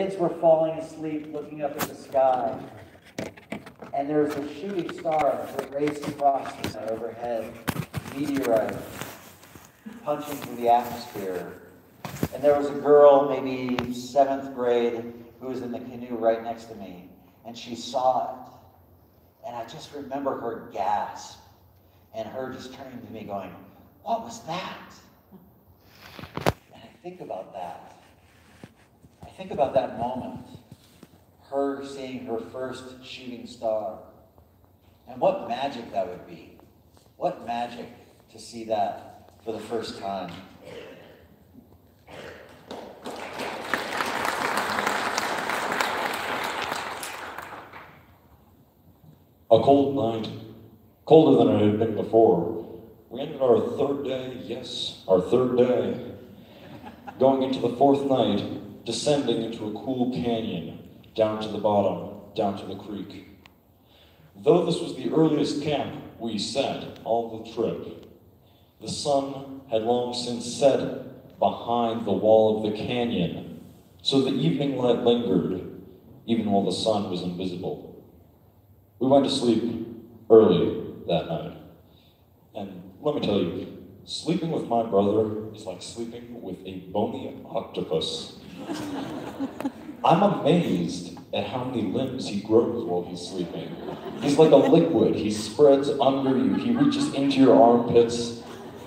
kids were falling asleep looking up at the sky. And there was a shooting star that raced across the sky overhead, meteorite, punching through the atmosphere. And there was a girl, maybe 7th grade, who was in the canoe right next to me. And she saw it. And I just remember her gasp. And her just turning to me going, "What was that?" And I think about that. I think about that moment. Her seeing her first shooting star. And what magic that would be. What magic to see that for the first time. A cold night, colder than it had been before. We ended our 3rd day, yes, our 3rd day, going into the 4th night, descending into a cool canyon, down to the bottom, down to the creek. Though this was the earliest camp we set all the trip, the sun had long since set behind the wall of the canyon, so the evening light lingered, even while the sun was invisible. We went to sleep early that night. And let me tell you, sleeping with my brother is like sleeping with a bony octopus. I'm amazed at how many limbs he grows while he's sleeping. He's like a liquid. He spreads under you. He reaches into your armpits,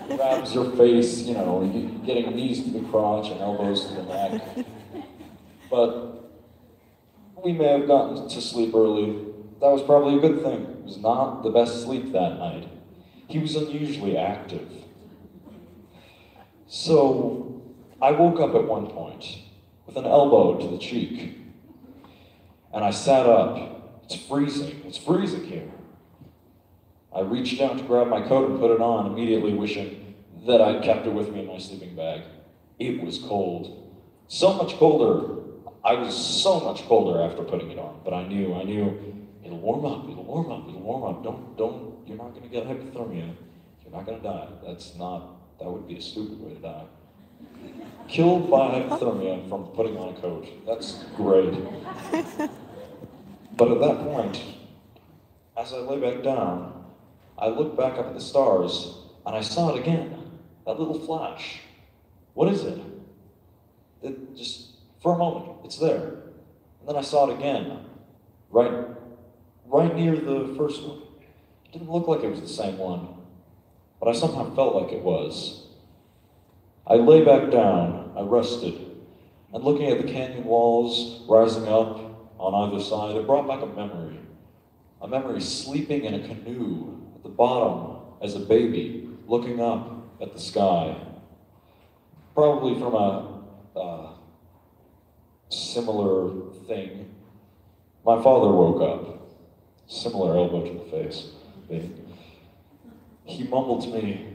grabs your face, you know, getting knees to the crotch and elbows to the neck. But we may have gotten to sleep early. That was probably a good thing. It was not the best sleep that night. He was unusually active. So I woke up at one point with an elbow to the cheek. And I sat up. It's freezing here. I reached down to grab my coat and put it on, immediately wishing that I'd kept it with me in my sleeping bag. It was cold. So much colder. I was so much colder after putting it on, but I knew, it'll warm up. You're not gonna get hypothermia. You're not gonna die. That would be a stupid way to die. Killed by hypothermia from putting on a coat. That's great. But at that point, as I lay back down, I looked back up at the stars, and I saw it again. That little flash. What is it? It just, for a moment, it's there. And then I saw it again. Right near the first one. It didn't look like it was the same one, but I somehow felt like it was. I lay back down, I rested, and looking at the canyon walls rising up on either side, it brought back a memory sleeping in a canoe at the bottom as a baby, looking up at the sky. Probably from a similar thing. My father woke up. Similar elbow to the face. He mumbled to me,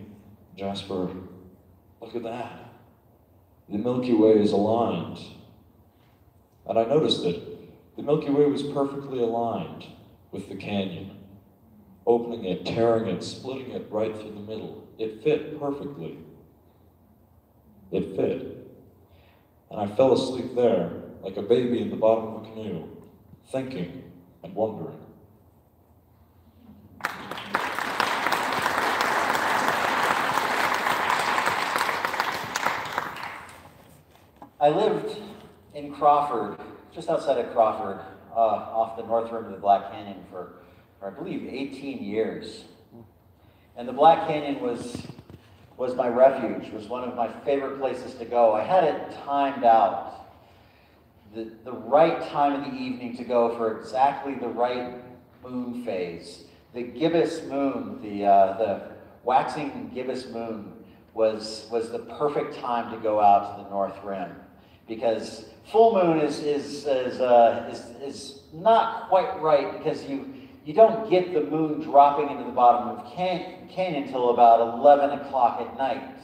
"Jasper, look at that. The Milky Way is aligned." And I noticed it. The Milky Way was perfectly aligned with the canyon. Opening it, tearing it, splitting it right through the middle. It fit perfectly. It fit. And I fell asleep there, like a baby in the bottom of a canoe, thinking and wondering. I lived in Crawford, just outside of Crawford, off the north rim of the Black Canyon for I believe 18 years. And the Black Canyon was my refuge, was one of my favorite places to go. I had it timed out. The right time of the evening to go for exactly the right moon phase. The gibbous moon, the waxing gibbous moon was the perfect time to go out to the north rim. Because full moon is not quite right, because you don't get the moon dropping into the bottom of the canyon until about 11 o'clock at night.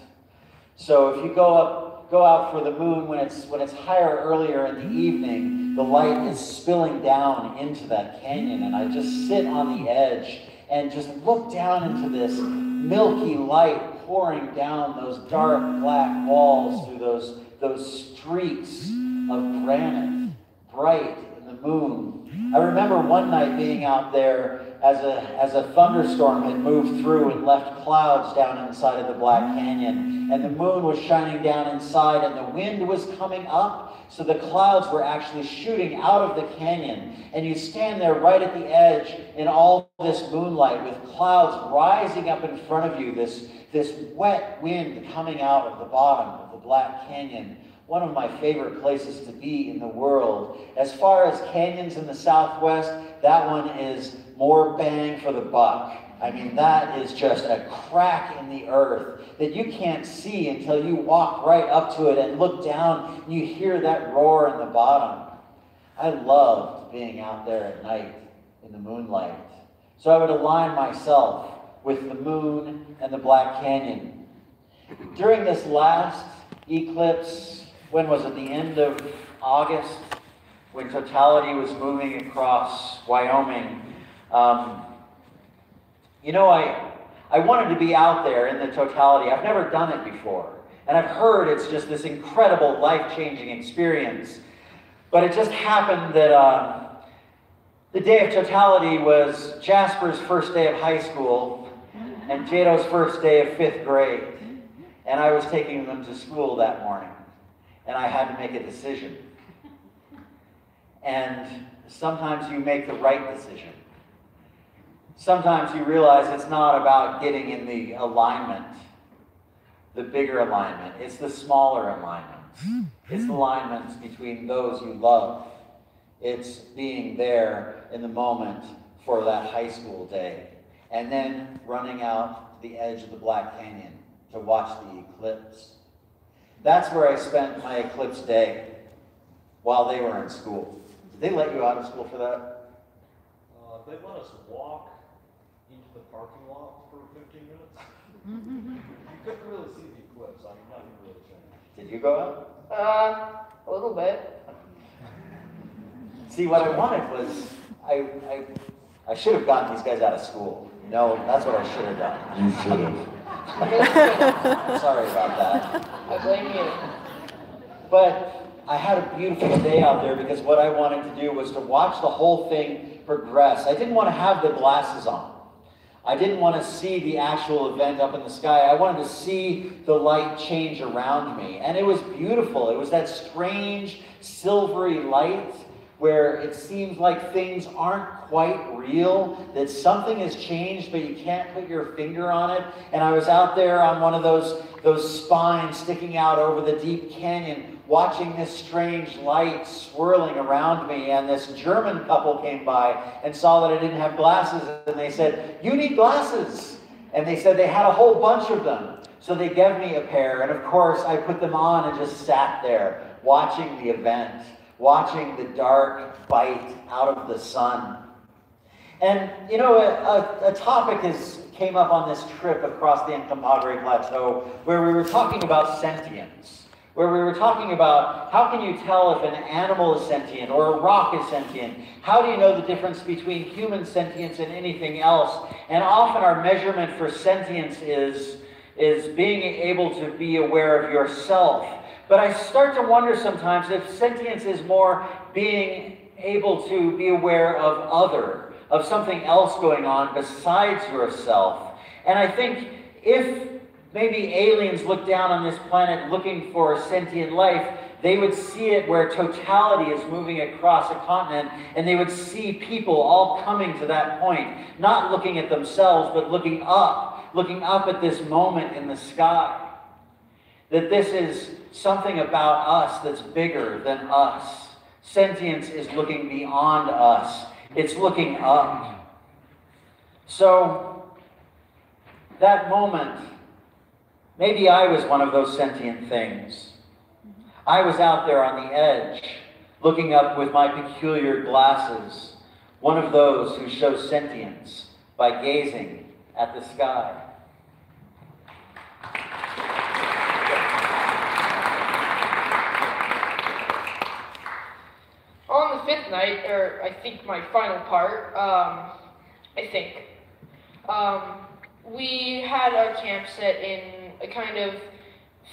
So if you go out for the moon when it's higher earlier in the evening, the light is spilling down into that canyon, and I just sit on the edge and just look down into this milky light pouring down those dark black walls through those streaks of granite. bright in the moon. I remember one night being out there as a thunderstorm had moved through and left clouds down inside of the Black Canyon. And the moon was shining down inside and the wind was coming up. So the clouds were actually shooting out of the canyon. And you stand there right at the edge in all this moonlight with clouds rising up in front of you, this wet wind coming out of the bottom of the Black Canyon. One of my favorite places to be in the world. As far as canyons in the Southwest, that one is more bang for the buck. I mean, that is just a crack in the earth that you can't see until you walk right up to it and look down and you hear that roar in the bottom. I loved being out there at night in the moonlight. So I would align myself with the moon and the Black Canyon. During this last eclipse, when was it, the end of August, when totality was moving across Wyoming, you know, I wanted to be out there in the totality. I've never done it before. And I've heard it's just this incredible life-changing experience. But it just happened that the day of totality was Jasper's first day of high school and Jado's first day of 5th grade. And I was taking them to school that morning. And I had to make a decision. And sometimes you make the right decision. Sometimes you realize it's not about getting in the alignment, the bigger alignment. It's the smaller alignments. It's the alignments between those you love. It's being there in the moment for that high school day. And then running out to the edge of the Black Canyon to watch the eclipse. That's where I spent my eclipse day while they were in school. Did they let you out of school for that? They let us walk into the parking lot for 15 minutes. You couldn't really see the eclipse. I mean, nothing really changed. Did you go out? A little bit. See, what I wanted was, I should have gotten these guys out of school. No, that's what I should have done. You should have. I'm sorry about that. I blame you. But I had a beautiful day out there because what I wanted to do was to watch the whole thing progress. I didn't want to have the glasses on. I didn't want to see the actual event up in the sky. I wanted to see the light change around me. And it was beautiful. It was that strange silvery light where it seems like things aren't quite real, that something has changed, but you can't put your finger on it. And I was out there on one of those spines sticking out over the deep canyon, watching this strange light swirling around me. And this German couple came by and saw that I didn't have glasses, and they said, "You need glasses." And they said they had a whole bunch of them. So they gave me a pair, and of course I put them on and just sat there watching the event, watching the dark bite out of the sun. And, you know, a topic came up on this trip across the Uncompahgre Plateau where we were talking about sentience, where we were talking about how can you tell if an animal is sentient or a rock is sentient? How do you know the difference between human sentience and anything else? And often our measurement for sentience is being able to be aware of yourself. But I start to wonder sometimes if sentience is more being able to be aware of something else going on besides yourself. And I think if maybe aliens look down on this planet looking for sentient life, they would see it where totality is moving across a continent, and they would see people all coming to that point, not looking at themselves, but looking up at this moment in the sky. That this is something about us that's bigger than us. Sentience is looking beyond us. It's looking up. So, that moment, maybe I was one of those sentient things. I was out there on the edge, looking up with my peculiar glasses, one of those who show sentience by gazing at the sky. On the 5th night, or I think my final part, we had our camp set in a kind of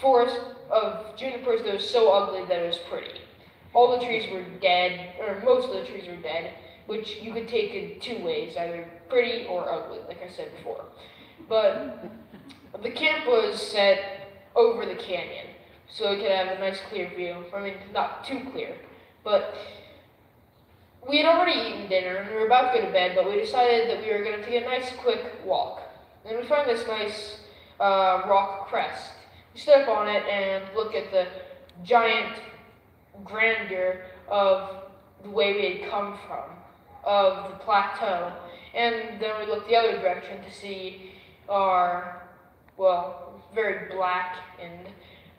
forest of junipers that was so ugly that it was pretty. all the trees were dead, or most of the trees were dead, which you could take in two ways, either pretty or ugly, like I said before. But the camp was set over the canyon, so we could have a nice clear view. I mean, not too clear, but we had already eaten dinner, and we were about to go to bed, but we decided that we were going to take a nice quick walk. And we found this nice rock crest. We stood up on it and looked at the giant grandeur of the way we had come from, of the plateau. And then we looked the other direction to see our, well, very blackened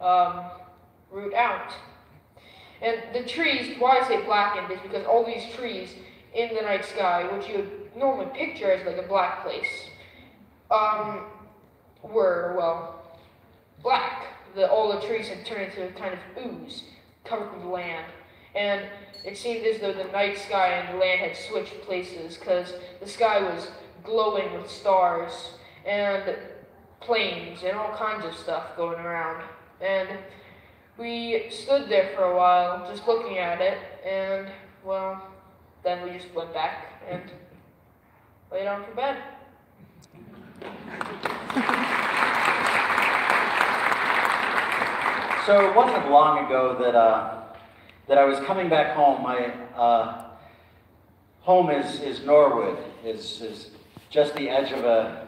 route out. And the trees, why I say blackened is because all these trees in the night sky, which you would normally picture as like a black place, were, well, black. All the trees had turned into a kind of ooze covered with land. And it seemed as though the night sky and the land had switched places, because the sky was glowing with stars and planes and all kinds of stuff going around. And we stood there for a while just looking at it, and, well, then we just went back and lay down for bed. So it wasn't long ago that I was coming back home. My home is Norwood, is just the edge of a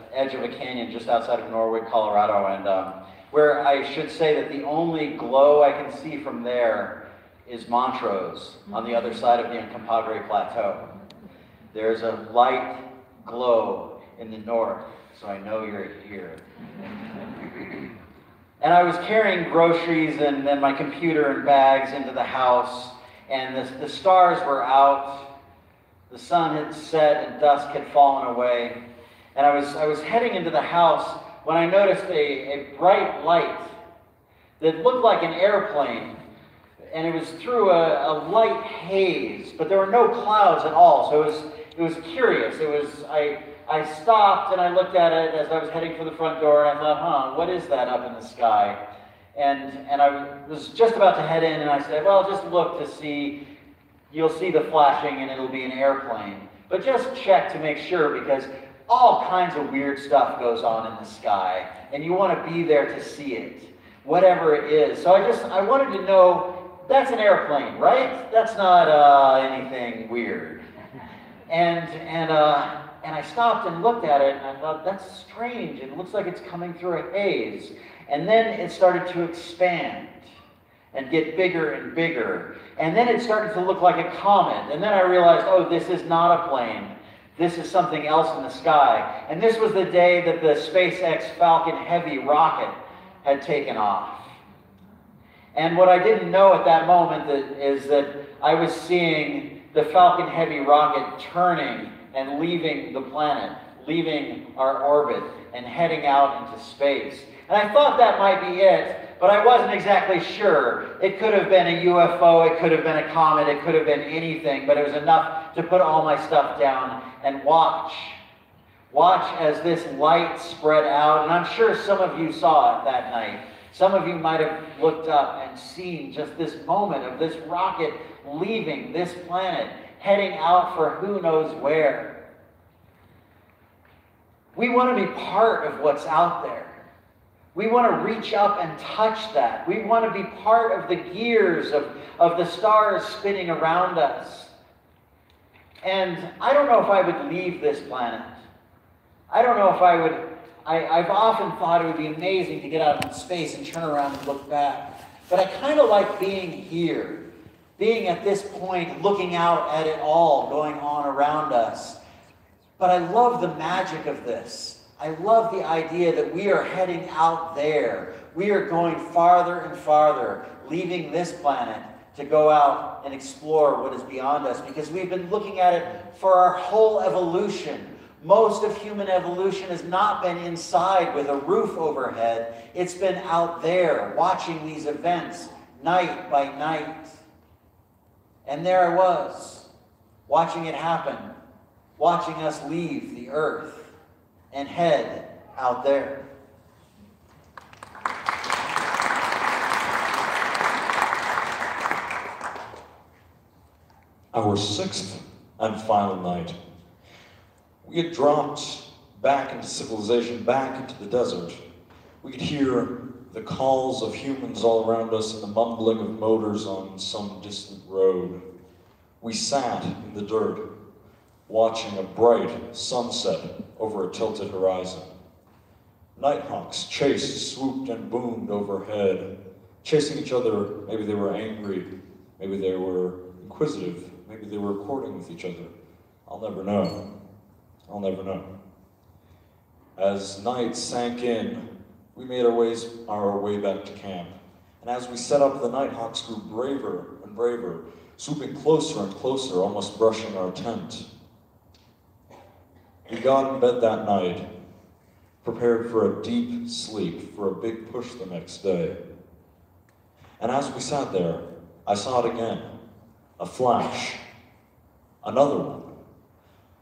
canyon just outside of Norwood, Colorado, and where I should say that the only glow I can see from there is Montrose on the other side of the Uncompahgre Plateau. There's a light glow in the north, so I know you're here. And I was carrying groceries and then my computer and bags into the house, and the stars were out, the sun had set and dusk had fallen away, and I was heading into the house when I noticed a bright light that looked like an airplane, and it was through a light haze, but there were no clouds at all, so it was curious. I stopped and I looked at it as I was heading for the front door, and I thought, what is that up in the sky? And I was just about to head in, and I said, well, just look to see, you'll see the flashing and it'll be an airplane. But just check to make sure, because all kinds of weird stuff goes on in the sky, and you want to be there to see it, whatever it is. So I wanted to know, that's an airplane, right? That's not anything weird. And I stopped and looked at it, and I thought, that's strange. It looks like it's coming through a haze. And then it started to expand and get bigger and bigger. And then it started to look like a comet. And then I realized, oh, this is not a plane. This is something else in the sky. And this was the day that the SpaceX Falcon Heavy rocket had taken off. And what I didn't know at that moment is that I was seeing the Falcon Heavy rocket turning and leaving the planet, leaving our orbit, and heading out into space. And I thought that might be it, but I wasn't exactly sure. It could have been a UFO, it could have been a comet, it could have been anything, but it was enough to put all my stuff down and watch. Watch as this light spread out, and I'm sure some of you saw it that night. Some of you might have looked up and seen just this moment of this rocket leaving this planet, heading out for who knows where. We want to be part of what's out there. We want to reach up and touch that. We want to be part of the gears of the stars spinning around us. And I don't know if I would leave this planet. I don't know if I would. I've often thought it would be amazing to get out into space and turn around and look back. But I kind of like being here. Being at this point, looking out at it all going on around us. But I love the magic of this. I love the idea that we are heading out there. We are going farther and farther, leaving this planet to go out and explore what is beyond us, because we've been looking at it for our whole evolution. Most of human evolution has not been inside with a roof overhead. It's been out there, watching these events night by night. And there I was, watching it happen, watching us leave the earth and head out there. Our sixth and final night. We had dropped back into civilization, back into the desert. We could hear the calls of humans all around us and the mumbling of motors on some distant road. We sat in the dirt, watching a bright sunset over a tilted horizon. Nighthawks chased, swooped, and boomed overhead, chasing each other. Maybe they were angry, maybe they were inquisitive, maybe they were courting with each other. I'll never know. I'll never know. As night sank in, we made our way back to camp. And as we set up, the Nighthawks grew braver and braver, swooping closer and closer, almost brushing our tent. We got in bed that night, prepared for a deep sleep, for a big push the next day. And as we sat there, I saw it again. A flash. Another one.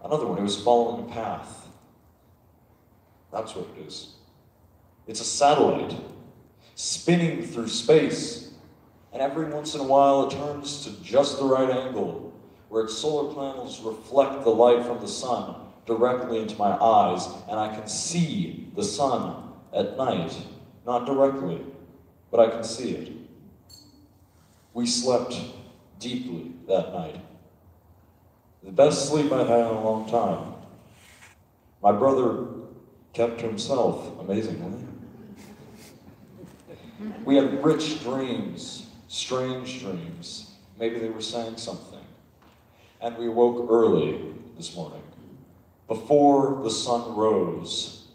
Another one. It was following a path. That's what it is. It's a satellite, spinning through space. And every once in a while, it turns to just the right angle, where its solar panels reflect the light from the sun directly into my eyes, and I can see the sun at night. Not directly, but I can see it. We slept deeply that night. The best sleep I'd had in a long time. My brother kept to himself, amazingly. We had rich dreams, strange dreams. Maybe they were saying something. And we woke early this morning, before the sun rose.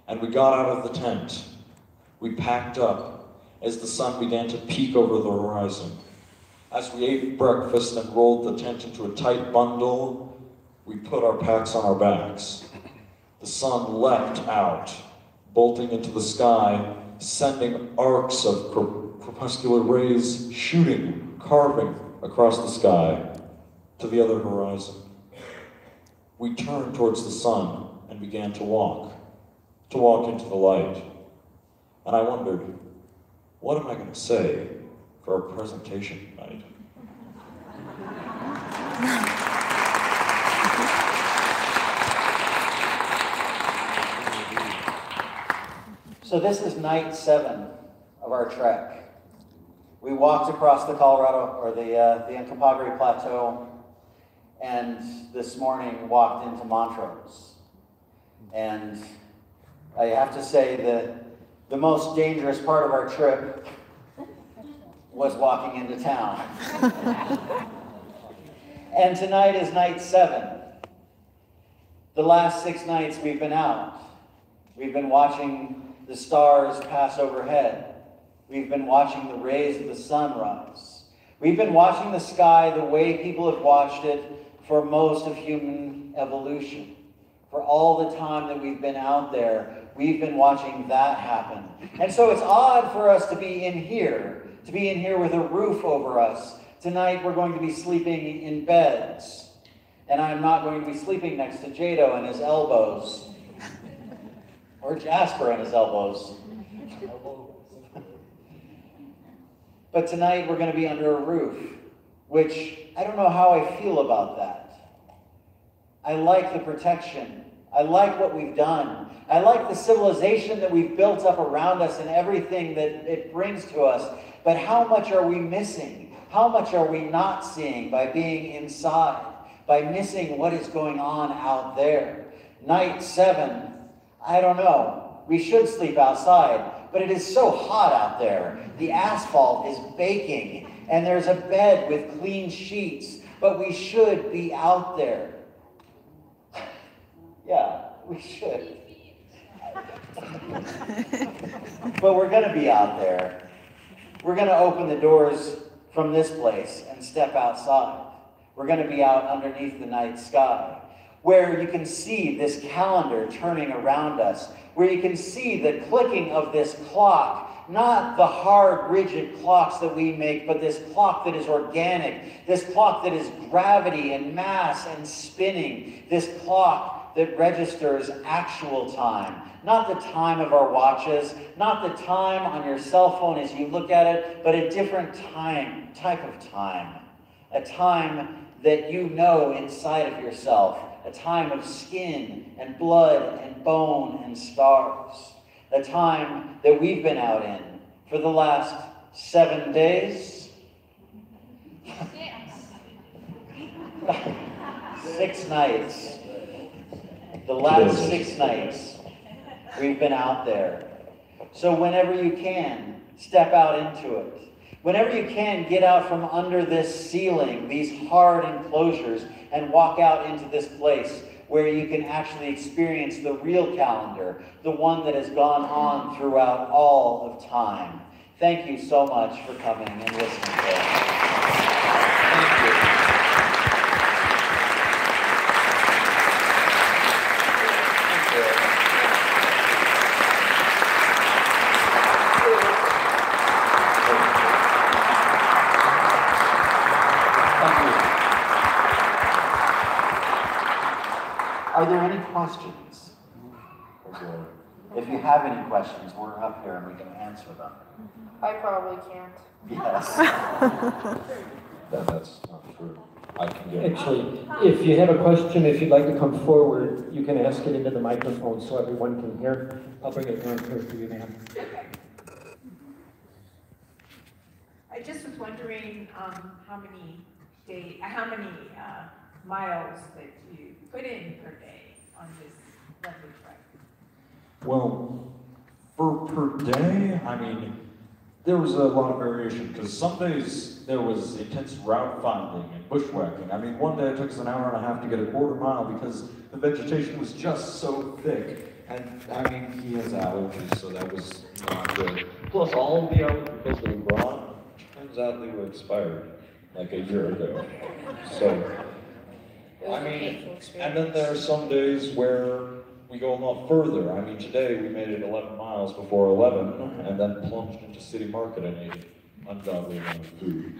And we got out of the tent. We packed up as the sun began to peek over the horizon. As we ate breakfast and rolled the tent into a tight bundle, we put our packs on our backs. The sun leapt out, bolting into the sky, sending arcs of crepuscular rays shooting, carving across the sky to the other horizon. We turned towards the sun and began to walk into the light. And I wondered, what am I going to say for our presentation tonight? So this is night 7 of our trek. We walked across the Colorado, or the Uncompahgre Plateau, and this morning walked into Montrose. And I have to say that the most dangerous part of our trip was walking into town. And tonight is night 7. The last 6 nights we've been out. We've been watching the stars pass overhead. We've been watching the rays of the sun rise. We've been watching the sky the way people have watched it for most of human evolution. For all the time that we've been out there, we've been watching that happen. And so it's odd for us to be in here with a roof over us. Tonight we're going to be sleeping in beds. And I'm not going to be sleeping next to Jado and his elbows. Or Jasper and his elbows. But tonight we're going to be under a roof, which I don't know how I feel about that. I like the protection. I like what we've done. I like the civilization that we've built up around us and everything that it brings to us. But how much are we missing? How much are we not seeing by being inside? By missing what is going on out there? Night 7, I don't know. We should sleep outside, but it is so hot out there. The asphalt is baking, and there's a bed with clean sheets, but we should be out there. Yeah, we should. But we're going to be out there. We're going to open the doors from this place and step outside. We're going to be out underneath the night sky, where you can see this calendar turning around us, where you can see the clicking of this clock, not the hard, rigid clocks that we make, but this clock that is organic, this clock that is gravity and mass and spinning, this clock that registers actual time, not the time of our watches, not the time on your cell phone as you look at it, but a different time, type of time, a time that you know inside of yourself, a time of skin and blood and bone and stars, a time that we've been out in for the last 7 days? 6 nights. The last 6 nights we've been out there. So whenever you can, step out into it. Whenever you can, get out from under this ceiling, these hard enclosures, and walk out into this place where you can actually experience the real calendar, the one that has gone on throughout all of time. Thank you so much for coming and listening to us. Thank you. Are there any questions? If you have any questions, we're up here and we can answer them. I probably can't. Yes. That's not true. I can get it. Actually, if you have a question, if you'd like to come forward, you can ask it into the microphone so everyone can hear. I'll bring it down here for you, ma'am. I just was wondering how many miles that you put in per day on this lovely trek. Well, per day, I mean, there was a lot of variation because some days there was intense route finding and bushwhacking. I mean, one day it took us an hour and a half to get a quarter mile because the vegetation was just so thick. And I mean, he has allergies, so that was not good. Plus, all the allergies that we brought, turns out they were expired like a year ago. So, I mean, and then there are some days where we go a lot further. I mean, today we made it 11 miles before 11 and then plunged into City Market and ate an ungodly amount of food.